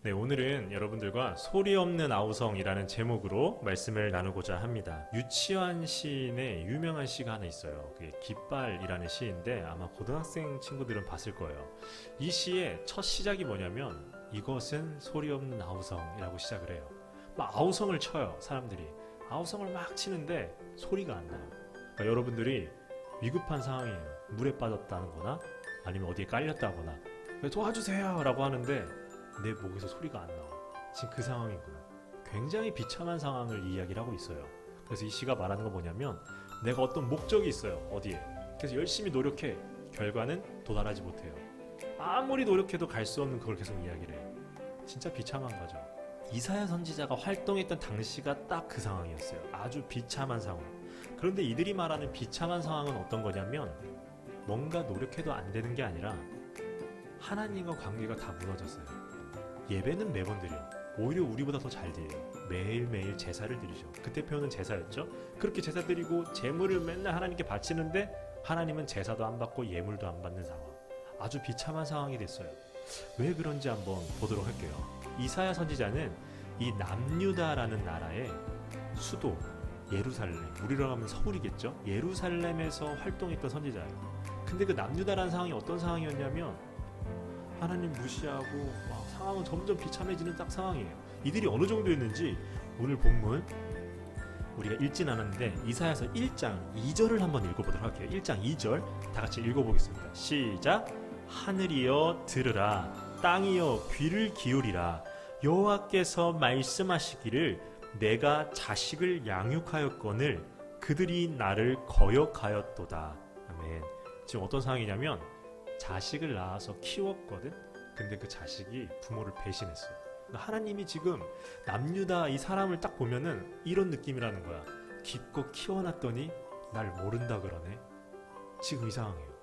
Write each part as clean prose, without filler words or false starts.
네, 오늘은 여러분들과 소리 없는 아우성이라는 제목으로 말씀을 나누고자 합니다. 유치환 시인의 유명한 시가 하나 있어요. 그게 깃발이라는 시인데 아마 고등학생 친구들은 봤을 거예요. 이 시의 첫 시작이 뭐냐면 이것은 소리 없는 아우성이라고 시작을 해요. 막 아우성을 쳐요, 사람들이. 아우성을 막 치는데 소리가 안 나요. 그러니까 여러분들이 위급한 상황이에요. 물에 빠졌다는 거나 아니면 어디에 깔렸다거나 도와주세요 라고 하는데 내 목에서 소리가 안 나와. 지금 그 상황이구나. 굉장히 비참한 상황을 이야기를 하고 있어요. 그래서 이 시가 말하는 건 뭐냐면 내가 어떤 목적이 있어요. 어디에. 그래서 열심히 노력해. 결과는 도달하지 못해요. 아무리 노력해도 갈 수 없는 그걸 계속 이야기를 해요. 진짜 비참한 거죠. 이사야 선지자가 활동했던 당시가 딱 그 상황이었어요. 아주 비참한 상황. 그런데 이들이 말하는 비참한 상황은 어떤 거냐면 뭔가 노력해도 안 되는 게 아니라 하나님과 관계가 다 무너졌어요. 예배는 매번 드려. 오히려 우리보다 더 잘 드려요. 매일매일 제사를 드리죠. 그때 표현은 제사였죠. 그렇게 제사 드리고 제물을 맨날 하나님께 바치는데 하나님은 제사도 안 받고 예물도 안 받는 상황. 아주 비참한 상황이 됐어요. 왜 그런지 한번 보도록 할게요. 이사야 선지자는 이 남유다라는 나라의 수도 예루살렘, 우리로 하면 서울이겠죠. 예루살렘에서 활동했던 선지자예요. 근데 그 남유다라는 상황이 어떤 상황이었냐면 하나님 무시하고 막 상황은 점점 비참해지는 딱 상황이에요. 이들이 어느 정도였는지 오늘 본문 우리가 읽진 않았는데 이사야서 1장 2절을 한번 읽어보도록 할게요. 1장 2절 다 같이 읽어보겠습니다. 시작. 하늘이여 들으라, 땅이여 귀를 기울이라. 여호와께서 말씀하시기를 내가 자식을 양육하였거늘 그들이 나를 거역하였도다. 아멘. 지금 어떤 상황이냐면 자식을 낳아서 키웠거든. 근데 그 자식이 부모를 배신했어요. 하나님이 지금 남유다 이 사람을 딱 보면은 이런 느낌이라는 거야. 기껏 키워놨더니 날 모른다 그러네. 지금 이 상황이에요.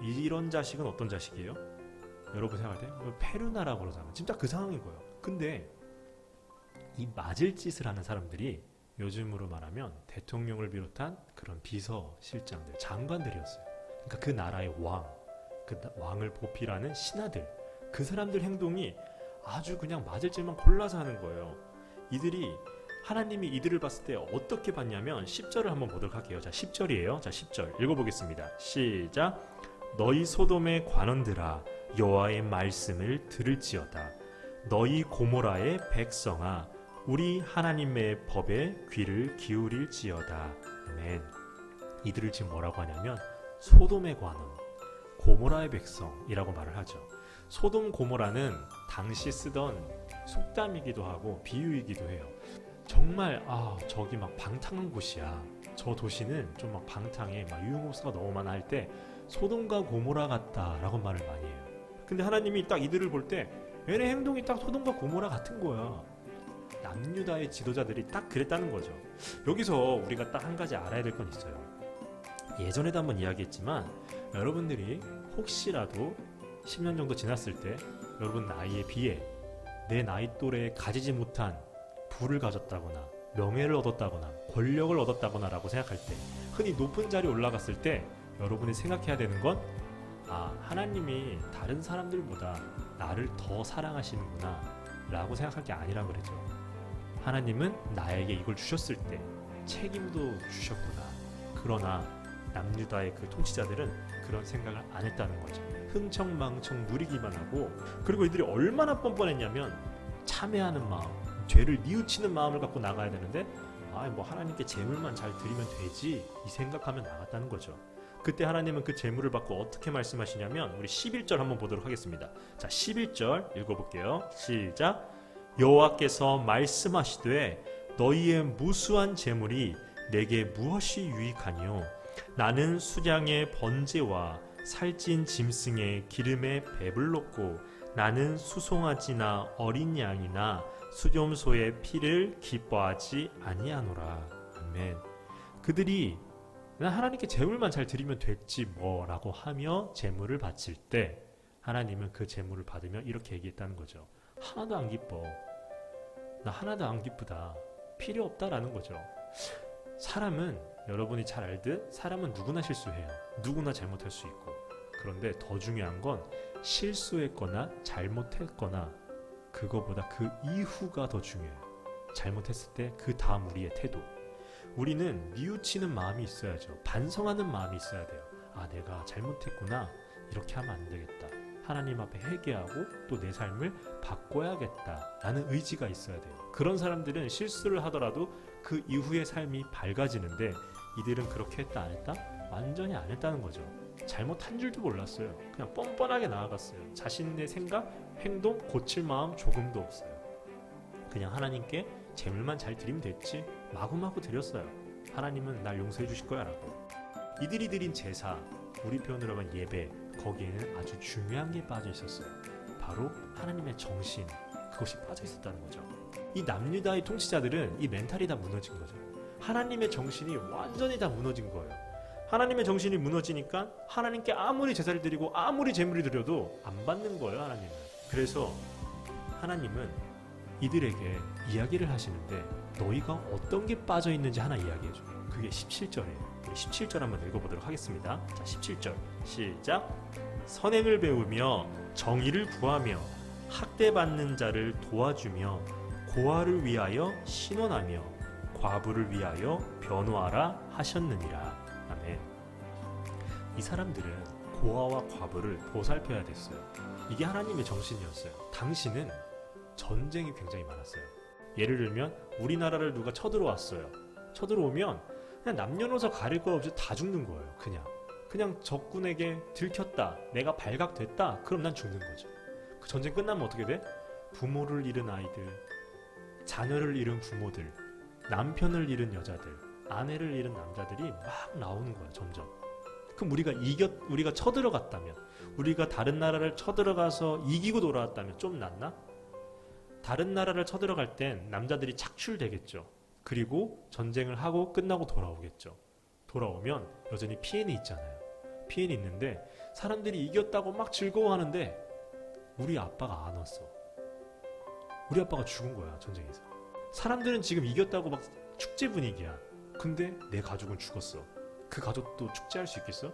이런 자식은 어떤 자식이에요? 여러분 생각할 때 페르나라고 그러잖아요. 지금 딱 그 상황인 거예요. 근데 이 맞을 짓을 하는 사람들이 요즘으로 말하면 대통령을 비롯한 그런 비서실장들, 장관들이었어요. 그러니까 그 나라의 그 왕을 보필하는 신하들, 그 사람들 행동이 아주 그냥 맞을 짓만 골라서 하는 거예요. 이들이 하나님이 이들을 봤을 때 어떻게 봤냐면 10절을 한번 보도록 할게요. 자, 10절이에요. 자, 10절 읽어보겠습니다. 시작. 너희 소돔의 관원들아 여호와의 말씀을 들을지어다. 너희 고모라의 백성아 우리 하나님의 법에 귀를 기울일지어다. 아멘. 이들을 지금 뭐라고 하냐면 소돔의 관원, 고모라의 백성이라고 말을 하죠. 소돔 고모라는 당시 쓰던 속담이기도 하고 비유이기도 해요. 정말 저기 막 방탕한 곳이야. 저 도시는 좀 막 방탕해. 막 유흥업소가 너무 많아 할 때 소돔과 고모라 같다라고 말을 많이 해요. 근데 하나님이 딱 이들을 볼 때 얘네 행동이 딱 소돔과 고모라 같은 거야. 남유다의 지도자들이 딱 그랬다는 거죠. 여기서 우리가 딱 한 가지 알아야 될 건 있어요. 예전에도 한번 이야기했지만 여러분들이 혹시라도 10년 정도 지났을 때 여러분 나이에 비해 내 나이 또래에 가지지 못한 부를 가졌다거나 명예를 얻었다거나 권력을 얻었다거나 라고 생각할 때 흔히 높은 자리에 올라갔을 때 여러분이 생각해야 되는 건 하나님이 다른 사람들보다 나를 더 사랑하시는구나 라고 생각할 게 아니라 그러죠. 하나님은 나에게 이걸 주셨을 때 책임도 주셨구나. 그러나 남유다의 그 통치자들은 그런 생각을 안 했다는 거죠. 흥청망청 누리기만 하고, 그리고 이들이 얼마나 뻔뻔했냐면 참회하는 마음, 죄를 뉘우치는 마음을 갖고 나가야 되는데 뭐 하나님께 제물만 잘 드리면 되지 이 생각하면 나갔다는 거죠. 그때 하나님은 그 제물을 받고 어떻게 말씀하시냐면 우리 11절 한번 보도록 하겠습니다. 자, 11절 읽어볼게요. 시작. 여호와께서 말씀하시되 너희의 무수한 제물이 내게 무엇이 유익하니요 나는 수량의 번제와 살찐 짐승의 기름에 배불렀고 나는 수송아지나 어린 양이나 수염소의 피를 기뻐하지 아니하노라. 아멘. 그들이 난 하나님께 제물만 잘 드리면 됐지 뭐라고 하며 제물을 바칠 때 하나님은 그 제물을 받으며 이렇게 얘기했다는 거죠. 하나도 안 기뻐. 나 하나도 안 기쁘다. 필요 없다라는 거죠. 사람은 여러분이 잘 알듯 사람은 누구나 실수해요. 누구나 잘못할 수 있고. 그런데 더 중요한 건 실수했거나 잘못했거나 그거보다 그 이후가 더 중요해요. 잘못했을 때 그 다음 우리의 태도. 우리는 뉘우치는 마음이 있어야죠. 반성하는 마음이 있어야 돼요. 아, 내가 잘못했구나. 이렇게 하면 안 되겠다. 하나님 앞에 회개하고 또 내 삶을 바꿔야겠다 라는 의지가 있어야 돼요. 그런 사람들은 실수를 하더라도 그 이후의 삶이 밝아지는데, 이들은 그렇게 했다 안 했다? 완전히 안 했다는 거죠. 잘못한 줄도 몰랐어요. 그냥 뻔뻔하게 나아갔어요. 자신의 생각, 행동 고칠 마음 조금도 없어요. 그냥 하나님께 재물만 잘 드리면 됐지, 마구마구 드렸어요. 하나님은 날 용서해 주실 거야 라고. 이들이 드린 제사, 우리 표현으로 하면 예배, 거기에는 아주 중요한 게 빠져 있었어요. 바로 하나님의 정신, 그것이 빠져 있었다는 거죠. 이 남유다의 통치자들은 이 멘탈이 다 무너진 거죠. 하나님의 정신이 완전히 다 무너진 거예요. 하나님의 정신이 무너지니까 하나님께 아무리 제사를 드리고 아무리 제물을 드려도 안 받는 거예요, 하나님은. 그래서 하나님은 이들에게 이야기를 하시는데, 너희가 어떤 게 빠져 있는지 하나 이야기해줘. 그게 17절이에요. 17절 한번 읽어보도록 하겠습니다. 자, 17절 시작. 선행을 배우며 정의를 구하며 학대받는 자를 도와주며 고아를 위하여 신원하며 과부를 위하여 변호하라 하셨느니라. 아멘. 이 사람들은 고아와 과부를 보살펴야 됐어요. 이게 하나님의 정신이었어요. 당시는 전쟁이 굉장히 많았어요. 예를 들면 우리나라를 누가 쳐들어왔어요. 쳐들어오면 그냥 남녀노소 가릴 거 없이 다 죽는 거예요. 그냥 적군에게 들켰다, 내가 발각됐다, 그럼 난 죽는 거죠. 그 전쟁 끝나면 어떻게 돼? 부모를 잃은 아이들, 자녀를 잃은 부모들, 남편을 잃은 여자들, 아내를 잃은 남자들이 막 나오는 거야, 점점. 그럼 우리가 쳐들어갔다면, 우리가 다른 나라를 쳐들어가서 이기고 돌아왔다면 좀 낫나? 다른 나라를 쳐들어갈 땐 남자들이 착출되겠죠. 그리고 전쟁을 하고 끝나고 돌아오겠죠. 돌아오면 여전히 피해는 있잖아요. 피해는 있는데 사람들이 이겼다고 막 즐거워하는데 우리 아빠가 안 왔어. 우리 아빠가 죽은 거야, 전쟁에서. 사람들은 지금 이겼다고 막 축제 분위기야. 근데 내 가족은 죽었어. 그 가족도 축제할 수 있겠어?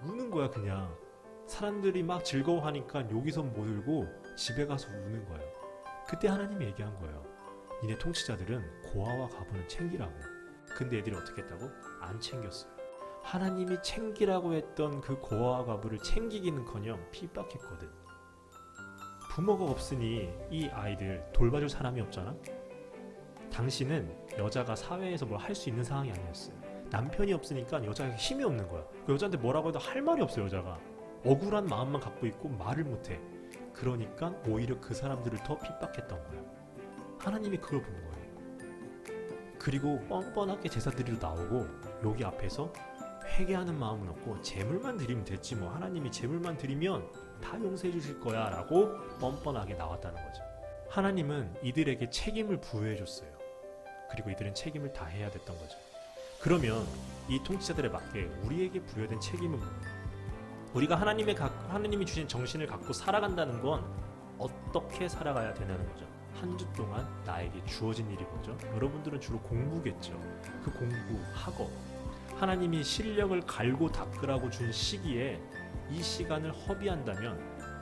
우는 거야, 그냥. 사람들이 막 즐거워하니까 여기서 못 울고 집에 가서 우는 거예요. 그때 하나님이 얘기한 거예요. 니네 통치자들은 고아와 과부는 챙기라고. 근데 애들이 어떻게 했다고? 안 챙겼어요. 하나님이 챙기라고 했던 그 고아와 과부를 챙기기는커녕 핍박했거든. 부모가 없으니 이 아이들 돌봐줄 사람이 없잖아. 당신은 여자가 사회에서 뭘 할 수 있는 상황이 아니었어요. 남편이 없으니까 여자가 힘이 없는 거야. 그 여자한테 뭐라고 해도 할 말이 없어요. 여자가 억울한 마음만 갖고 있고 말을 못해. 그러니까 오히려 그 사람들을 더 핍박했던 거야. 하나님이 그걸 본 거예요. 그리고 뻔뻔하게 제사 드리러 나오고 여기 앞에서 회개하는 마음은 없고 제물만 드리면 됐지 뭐, 하나님이 제물만 드리면 다 용서해 주실 거야 라고 뻔뻔하게 나왔다는 거죠. 하나님은 이들에게 책임을 부여해 줬어요. 그리고 이들은 책임을 다 해야 됐던 거죠. 그러면 이 통치자들에 맞게 우리에게 부여된 책임은 뭐예요? 우리가 하나님이 주신 정신을 갖고 살아간다는 건 어떻게 살아가야 되냐는 거죠. 한 주 동안 나에게 주어진 일이 뭐죠? 여러분들은 주로 공부겠죠. 그 공부, 학업, 하나님이 실력을 갈고 닦으라고 준 시기에 이 시간을 허비한다면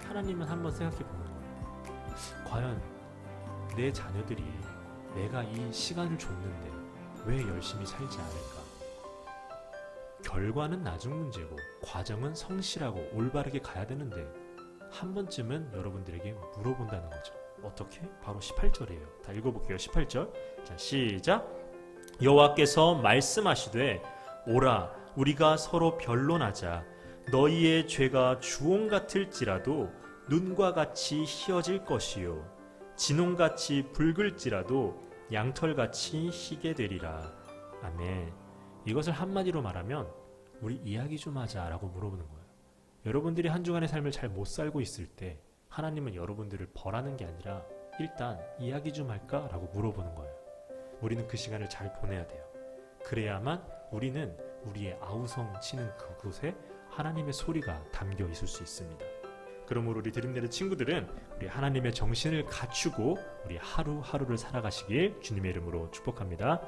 하나님은 한번 생각해 보는 거예요. 과연 내 자녀들이 내가 이 시간을 줬는데 왜 열심히 살지 않을까? 결과는 나중 문제고 과정은 성실하고 올바르게 가야 되는데 한 번쯤은 여러분들에게 물어본다는 거죠. 어떻게? 바로 18절이에요. 다 읽어볼게요. 18절. 자, 시작. 여호와께서 말씀하시되 오라 우리가 서로 변론하자. 너희의 죄가 주홍 같을지라도 눈과 같이 희어질 것이요 진홍같이 붉을지라도 양털같이 희게 되리라. 아멘. 이것을 한마디로 말하면 우리 이야기 좀 하자 라고 물어보는 거예요. 여러분들이 한 주간의 삶을 잘 못 살고 있을 때 하나님은 여러분들을 벌하는 게 아니라 일단 이야기 좀 할까? 라고 물어보는 거예요. 우리는 그 시간을 잘 보내야 돼요. 그래야만 우리는 우리의 아우성 치는 그곳에 하나님의 소리가 담겨 있을 수 있습니다. 그러므로 우리 드림네드 친구들은 우리 하나님의 정신을 갖추고 우리 하루하루를 살아가시길 주님의 이름으로 축복합니다.